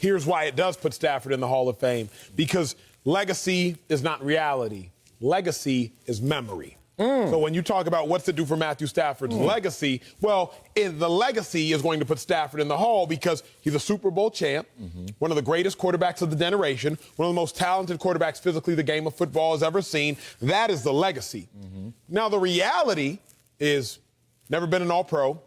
Here's why it does put Stafford in the Hall of Fame. Because legacy is not reality. Legacy is memory. So when you talk about what's to do for Matthew Stafford's legacy, well, the legacy is going to put Stafford in the Hall because he's a Super Bowl champ, one of the greatest quarterbacks of the generation, one of the most talented quarterbacks physically the game of football has ever seen. That is the legacy. Now, the reality is never been an All-Pro,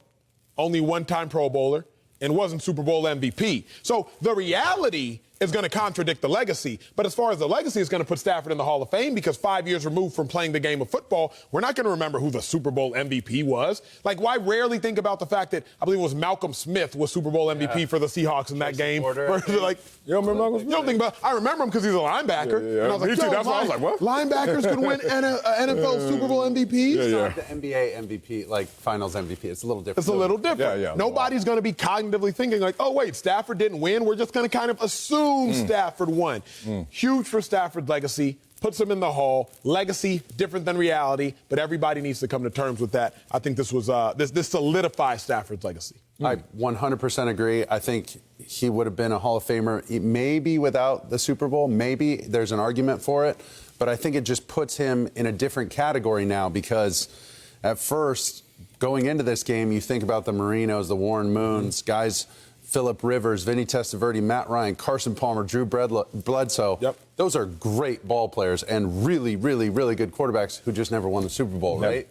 only one-time Pro Bowler, and wasn't Super Bowl MVP. So the reality is going to contradict the legacy. But as far as the legacy is going to put Stafford in the Hall of Fame because 5 years removed from playing the game of football, we're not going to remember who the Super Bowl MVP was. Like, why rarely think about the fact that I believe it was Malcolm Smith was Super Bowl MVP for the Seahawks in that game. Like, you don't remember Malcolm Smith? You don't think about I remember him because he's a linebacker. And I was like, that's why I was like, what? Linebackers could win NFL Super Bowl MVP? It's not the NBA MVP, like Finals MVP. It's a little different. It's a little different. Nobody's going to be cognitively thinking like, oh, wait, Stafford didn't win. We're just going to kind of assume Stafford won. Huge for Stafford's legacy. Puts him in the Hall. Legacy, different than reality, but everybody needs to come to terms with that. I think this was this solidifies Stafford's legacy. I 100% agree. I think he would have been a Hall of Famer maybe without the Super Bowl. Maybe there's an argument for it, but I think it just puts him in a different category now because at first, going into this game, you think about the Marinos, the Warren Moons, guys, Phillip Rivers, Vinny Testaverde, Matt Ryan, Carson Palmer, Drew Bledsoe. Those are great ball players and really, really, really good quarterbacks who just never won the Super Bowl, right?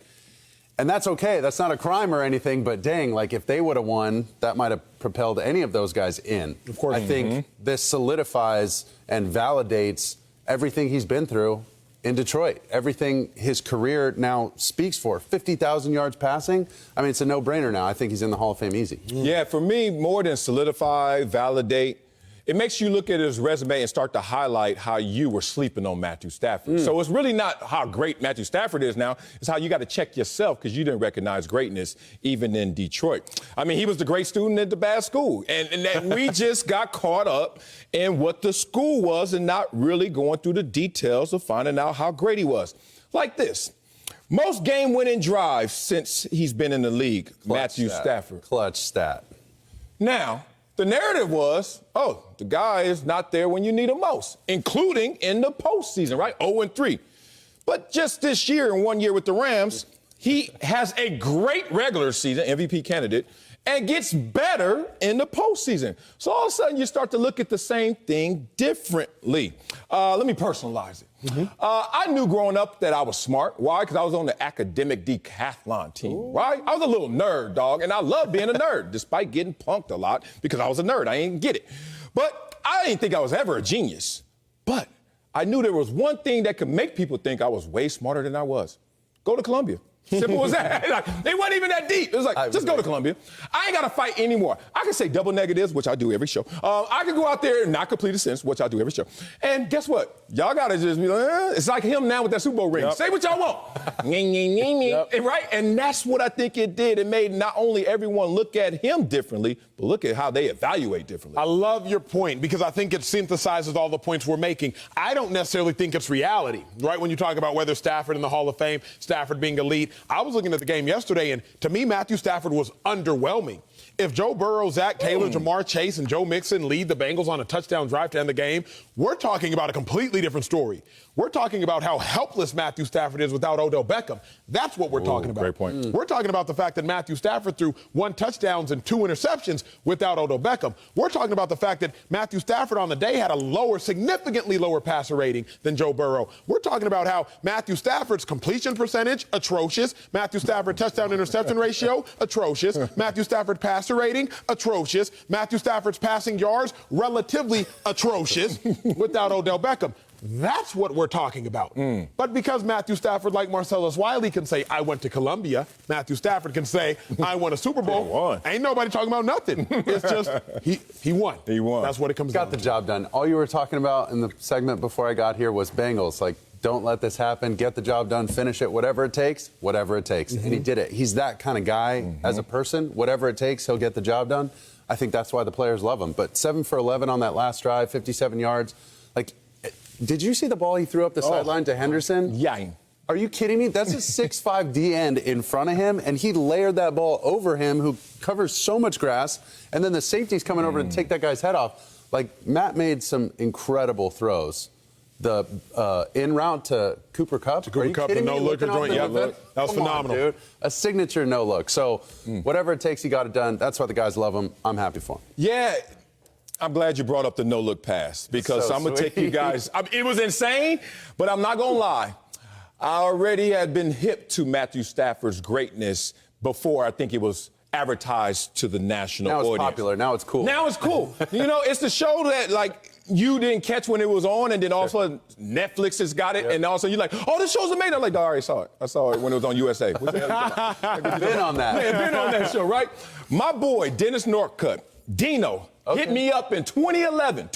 And that's okay. That's not a crime or anything, but dang, like if they would have won, that might have propelled any of those guys in. Of course. I think this solidifies and validates everything he's been through in Detroit. Everything his career now speaks for. 50,000 yards passing. I mean, it's a no-brainer now. I think he's in the Hall of Fame easy. Yeah, for me, more than solidify, validate, it makes you look at his resume and start to highlight how you were sleeping on Matthew Stafford. So it's really not how great Matthew Stafford is now. It's how you got to check yourself because you didn't recognize greatness even in Detroit. I mean, he was the great student at the bad school. And that we just got caught up in what the school was and not really going through the details of finding out how great he was. Like this. Most game-winning drives since he's been in the league, Matthew Stafford. Clutch stat. Now, the narrative was, oh, the guy is not there when you need him most, including in the postseason, right? 0-3. But just this year, in 1 year with the Rams, he has a great regular season, MVP candidate, and gets better in the postseason. So all of a sudden, you start to look at the same thing differently. Let me personalize it. I knew growing up that I was smart. Why? Because I was on the academic decathlon team, right? I was a little nerd, dog, and I loved being a nerd, despite getting punked a lot because I was a nerd. I didn't get it. But I didn't think I was ever a genius. But I knew there was one thing that could make people think I was way smarter than I was. Go to Columbia. Simple as that. Like, they wasn't even that deep. It was like, just go to Columbia. I ain't got to fight anymore. I can say double negatives, which I do every show. I can go out there and not complete a sentence, which I do every show. And guess what? Y'all got to just be like, it's like him now with that Super Bowl ring. Say what y'all want. Right? And that's what I think it did. It made not only everyone look at him differently, but look at how they evaluate differently. I love your point because I think it synthesizes all the points we're making. I don't necessarily think it's reality, right? When you talk about whether Stafford in the Hall of Fame, Stafford being elite. I was looking at the game yesterday, and to me, Matthew Stafford was underwhelming. If Joe Burrow, Zach Taylor, Jamar Chase, and Joe Mixon lead the Bengals on a touchdown drive to end the game, we're talking about a completely different story. We're talking about how helpless Matthew Stafford is without Odell Beckham. That's what we're talking about. Great point. We're talking about the fact that Matthew Stafford threw 1 touchdown and 2 interceptions without Odell Beckham. We're talking about the fact that Matthew Stafford on the day had a significantly lower passer rating than Joe Burrow. We're talking about how Matthew Stafford's completion percentage, atrocious. Matthew Stafford touchdown-interception ratio, atrocious. Matthew Stafford passer rating, atrocious. Matthew Stafford's passing yards, relatively atrocious without Odell Beckham. That's what we're talking about. But because Matthew Stafford, like Marcellus Wiley, can say, I went to Columbia, Matthew Stafford can say, I won a Super Bowl. Ain't nobody talking about nothing. It's just, he won. He won. That's what it comes down to. Got the job done. All you were talking about in the segment before I got here was Bengals. Like, don't let this happen. Get the job done. Finish it. Whatever it takes. Whatever it takes. And he did it. He's that kind of guy as a person. Whatever it takes, he'll get the job done. I think that's why the players love him. But 7 for 11 on that last drive, 57 yards. Like, did you see the ball he threw up the sideline to Henderson? Yeah. Are you kidding me? That's a 6'5" D end in front of him, and he layered that ball over him, who covers so much grass, and then the safety's coming over to take that guy's head off. Like, Matt made some incredible throws. The en route to Cooper Kupp. Cooper Kupp, the no-looker joint. Yeah, that was phenomenal. Dude. A signature no-look. So whatever it takes, he got it done. That's why the guys love him. I'm happy for him. Yeah. I'm glad you brought up the no-look pass because So I'm going to take you sweet. guys. It was insane, but I'm not going to lie. I already had been hip to Matthew Stafford's greatness before I think it was advertised to the national Now it's audience. popular. Now it's cool. Now it's cool. You know, it's the show that, like, you didn't catch when it was on, and then all of a sudden Netflix has got it, and all of a sudden you're like, oh, this show's amazing. I'm like, I already saw it. I saw it when it was on USA. What the hell are you talking about? Been on that. Yeah, been on that show, right? My boy, Dennis Northcutt, Dino, hit me up in 2011,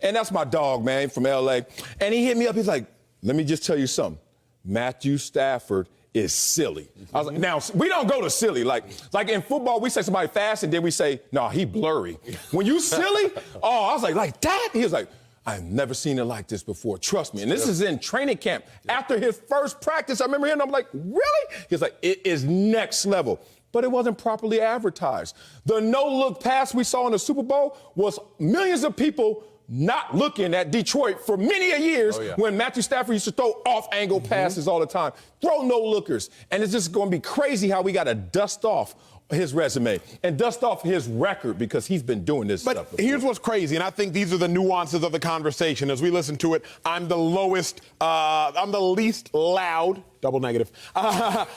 and that's my dog, man, from LA. And he hit me up, he's like, let me just tell you something. Matthew Stafford is silly. I was like, now, we don't go to silly. Like in football, we say somebody fast, and then we say, no, he blurry. When you silly, I was like that? He was like, I've never seen it like this before. Trust me. And this is in training camp. After his first practice, I remember him, I'm like, really? He was like, it is next level. But it wasn't properly advertised. The no-look pass we saw in the Super Bowl was millions of people not looking at Detroit for many a years when Matthew Stafford used to throw off-angle passes all the time. Throw no-lookers. And it's just going to be crazy how we got to dust off his resume and dust off his record because he's been doing this stuff before. Here's what's crazy, and I think these are the nuances of the conversation. As we listen to it, I'm the least loud. Double negative. I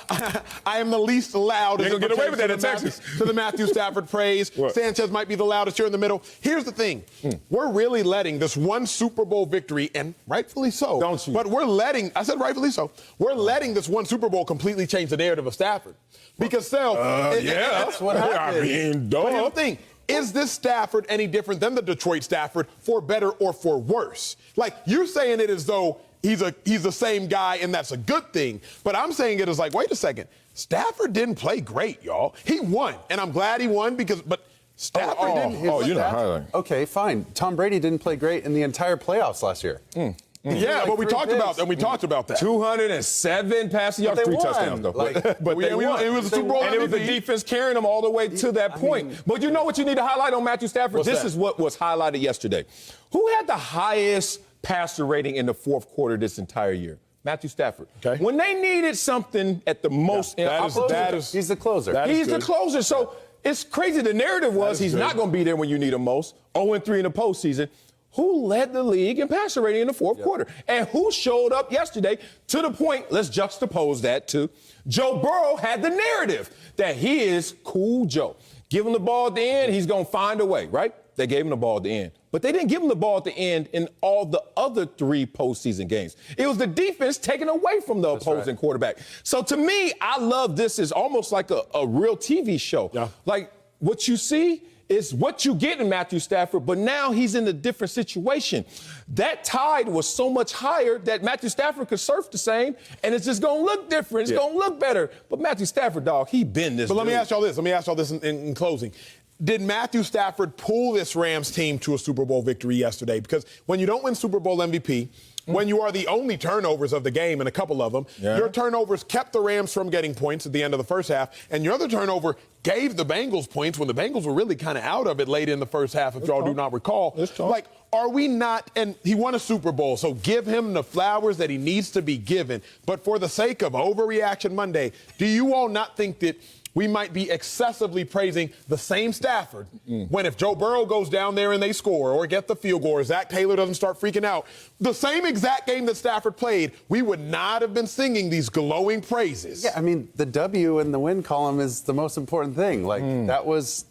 am the least loud. You're going to get away with that in Texas. To the Matthew Stafford praise. What? Sanchez might be the loudest here in the middle. Here's the thing. We're really letting this one Super Bowl victory, and rightfully so. Don't you? But I said rightfully so. We're letting this one Super Bowl completely change the narrative of Stafford. Because, that's what happened. I mean, but here's the thing. Is this Stafford any different than the Detroit Stafford, for better or for worse? Like, you're saying it as though he's the same guy, and that's a good thing. But I'm saying it as like, wait a second. Stafford didn't play great, y'all. He won, and I'm glad he won but Stafford didn't. Okay, fine. Tom Brady didn't play great in the entire playoffs last year. Yeah, but we talked about that. 207 passing yards, 3 touchdowns, though. But they won. It was a Super Bowl and it was the defense carrying them all the way to that point. But you know what you need to highlight on Matthew Stafford? This is what was highlighted yesterday. Who had the highest passer rating in the fourth quarter this entire year? Matthew Stafford. Okay. When they needed something at the most, he's the closer. He's the closer. So it's crazy. The narrative was he's not going to be there when you need him most. 0-3 in the postseason. Who led the league in passer rating in the fourth quarter? And who showed up yesterday to the point, let's juxtapose that to, Joe Burrow had the narrative that he is cool Joe. Give him the ball at the end, he's going to find a way, right? They gave him the ball at the end. But they didn't give him the ball at the end in all the other 3 postseason games. It was the defense taken away from the opposing quarterback. So to me, I love this as almost like a real TV show. Yeah. Like what you see is what you get in Matthew Stafford, but now he's in a different situation. That tide was so much higher that Matthew Stafford could surf the same, and it's just going to look different. It's going to look better. But Matthew Stafford, dog, he been this. But let me ask y'all this. In closing. Did Matthew Stafford pull this Rams team to a Super Bowl victory yesterday? Because when you don't win Super Bowl MVP, when you are the only turnovers of the game, and a couple of them, your turnovers kept the Rams from getting points at the end of the first half, and your other turnover gave the Bengals points when the Bengals were really kind of out of it late in the first half, if y'all do not recall. Like, are we not, and he won a Super Bowl, so give him the flowers that he needs to be given. But for the sake of Overreaction Monday, do you all not think that we might be excessively praising the same Stafford when if Joe Burrow goes down there and they score or get the field goal or Zach Taylor doesn't start freaking out, the same exact game that Stafford played, we would not have been singing these glowing praises. Yeah, I mean, the W in the win column is the most important thing. Like, that was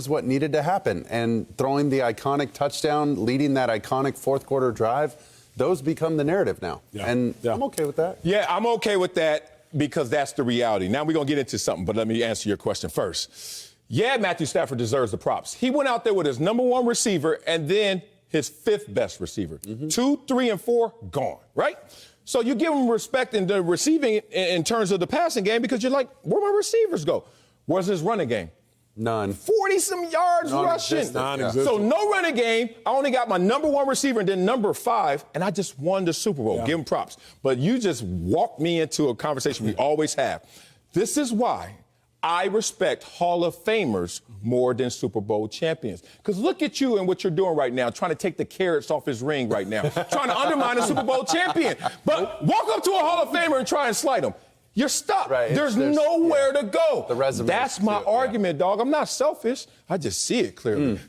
what needed to happen. And throwing the iconic touchdown, leading that iconic fourth quarter drive, those become the narrative now. And I'm okay with that. Yeah, I'm okay with that. Because that's the reality. Now we're going to get into something, but let me answer your question first. Yeah, Matthew Stafford deserves the props. He went out there with his number 1 receiver and then his 5th best receiver. 2, 3, and 4, gone, right? So you give him respect in the receiving in terms of the passing game because you're like, where my receivers go? Where's his running game? None. 40-some yards rushing. Non-existent. So no running game. I only got my number 1 receiver and then number 5, and I just won the Super Bowl. Give him props. But you just walked me into a conversation we always have. This is why I respect Hall of Famers more than Super Bowl champions. Because look at you and what you're doing right now, trying to take the carrots off his ring right now, trying to undermine a Super Bowl champion. But walk up to a Hall of Famer and try and slight him. You're stuck. Right. There's nowhere to go. The resume. That's my argument, dog. I'm not selfish. I just see it clearly.